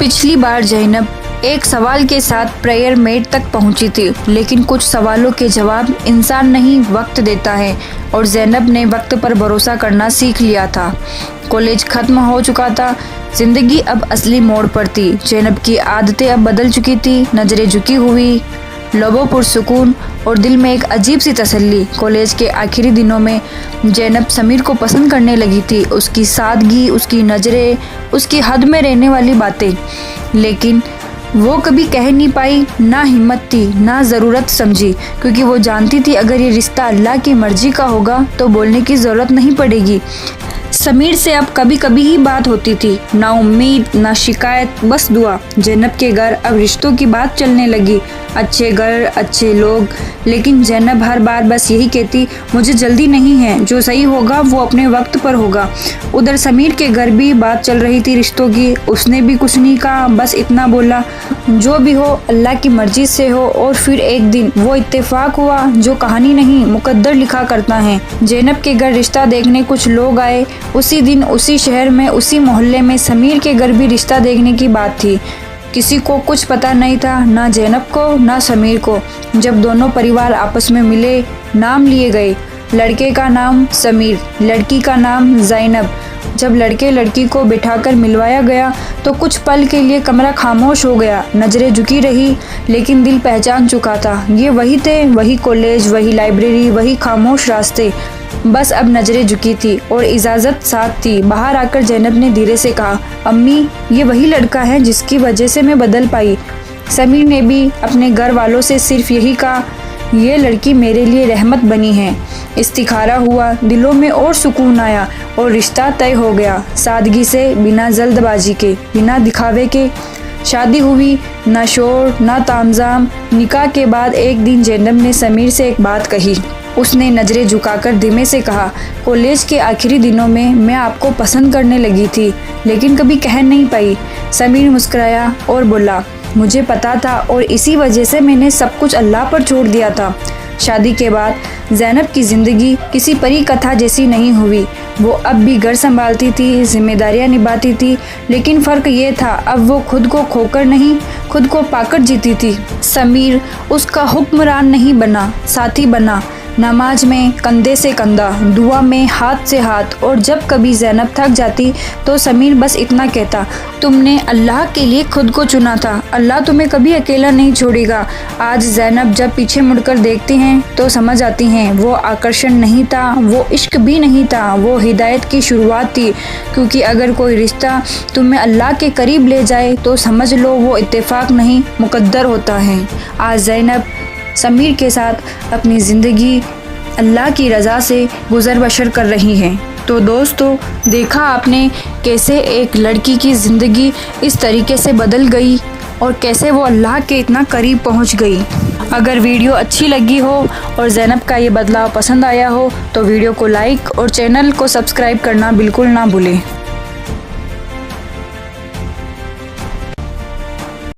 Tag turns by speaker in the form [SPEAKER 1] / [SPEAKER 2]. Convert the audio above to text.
[SPEAKER 1] पिछली बार ज़ैनब एक सवाल के साथ प्रेयर मेट तक पहुंची थी, लेकिन कुछ सवालों के जवाब इंसान नहीं वक्त देता है और ज़ैनब ने वक्त पर भरोसा करना सीख लिया था। कॉलेज खत्म हो चुका था, जिंदगी अब असली मोड़ पर थी। ज़ैनब की आदतें अब बदल चुकी थी, नज़रें झुकी हुई, लबों पुरसुकून और दिल में एक अजीब सी तसल्ली। कॉलेज के आखिरी दिनों में ज़ैनब समीर को पसंद करने लगी थी, उसकी सादगी, उसकी नज़रें, उसकी हद में रहने वाली बातें। लेकिन वो कभी कह नहीं पाई, ना हिम्मत थी ना ज़रूरत समझी, क्योंकि वो जानती थी अगर ये रिश्ता अल्लाह की मर्जी का होगा तो बोलने की ज़रूरत नहीं पड़ेगी। समीर से अब कभी कभी ही बात होती थी, ना उम्मीद ना शिकायत, बस दुआ। ज़ैनब के घर अब रिश्तों की बात चलने लगी, अच्छे घर अच्छे लोग, लेकिन ज़ैनब हर बार बस यही कहती, मुझे जल्दी नहीं है, जो सही होगा वो अपने वक्त पर होगा। उधर समीर के घर भी बात चल रही थी रिश्तों की, उसने भी कुछ नहीं कहा, बस इतना बोला, जो भी हो अल्लाह की मर्जी से हो। और फिर एक दिन वो इत्तेफाक हुआ जो कहानी नहीं मुकद्दर लिखा करता है। ज़ैनब के घर रिश्ता देखने कुछ लोग आए। उसी दिन उसी शहर में उसी मोहल्ले में समीर के घर भी रिश्ता देखने की बात थी। किसी को कुछ पता नहीं था, ना ज़ैनब को ना समीर को। जब दोनों परिवार आपस में मिले, नाम लिए गए, लड़के का नाम समीर, लड़की का नाम ज़ैनब। जब लड़के लड़की को बिठाकर मिलवाया गया तो कुछ पल के लिए कमरा खामोश हो गया, नज़रें झुकी रही, लेकिन दिल पहचान चुका था। ये वही थे, वही कॉलेज, वही लाइब्रेरी, वही खामोश रास्ते। बस अब नज़रें झुकी थी और इजाज़त साथ थी। बाहर आकर ज़ैनब ने धीरे से कहा, अम्मी ये वही लड़का है जिसकी वजह से मैं बदल पाई। समीर ने भी अपने घर वालों से सिर्फ यही कहा, ये लड़की मेरे लिए रहमत बनी है। इस्तिखारा हुआ, दिलों में और सुकून आया और रिश्ता तय हो गया। सादगी से, बिना जल्दबाजी के, बिना दिखावे के शादी हुई, ना शोर ना तामझाम। निकाह के बाद एक दिन ज़ैनब ने समीर से एक बात कही। उसने नज़रें झुकाकर धीमे से कहा, कॉलेज के आखिरी दिनों में मैं आपको पसंद करने लगी थी, लेकिन कभी कह नहीं पाई। समीर मुस्कुराया और बोला, मुझे पता था और इसी वजह से मैंने सब कुछ अल्लाह पर छोड़ दिया था। शादी के बाद ज़ैनब की ज़िंदगी किसी परी कथा जैसी नहीं हुई। वो अब भी घर संभालती थी, जिम्मेदारियां निभाती थी, लेकिन फ़र्क ये था अब वो खुद को खोकर नहीं, खुद को पाकर जीती थी। समीर उसका हुक्मरान नहीं बना, साथी बना। नमाज में कंधे से कंधा, दुआ में हाथ से हाथ। और जब कभी ज़ैनब थक जाती तो समीर बस इतना कहता, तुमने अल्लाह के लिए खुद को चुना था, अल्लाह तुम्हें कभी अकेला नहीं छोड़ेगा। आज ज़ैनब जब पीछे मुड़कर देखती हैं तो समझ आती हैं, वो आकर्षण नहीं था, वो इश्क भी नहीं था, वो हिदायत की शुरुआत थी। क्योंकि अगर कोई रिश्ता तुम्हें अल्लाह के करीब ले जाए तो समझ लो वो इत्तेफाक नहीं मुकद्दर होता है। आज ज़ैनब समीर के साथ अपनी ज़िंदगी अल्लाह की रज़ा से गुज़र बसर कर रही हैं। तो दोस्तों, देखा आपने कैसे एक लड़की की ज़िंदगी इस तरीके से बदल गई और कैसे वो अल्लाह के इतना करीब पहुंच गई। अगर वीडियो अच्छी लगी हो और ज़ैनब का ये बदलाव पसंद आया हो तो वीडियो को लाइक और चैनल को सब्सक्राइब करना बिल्कुल ना भूलें।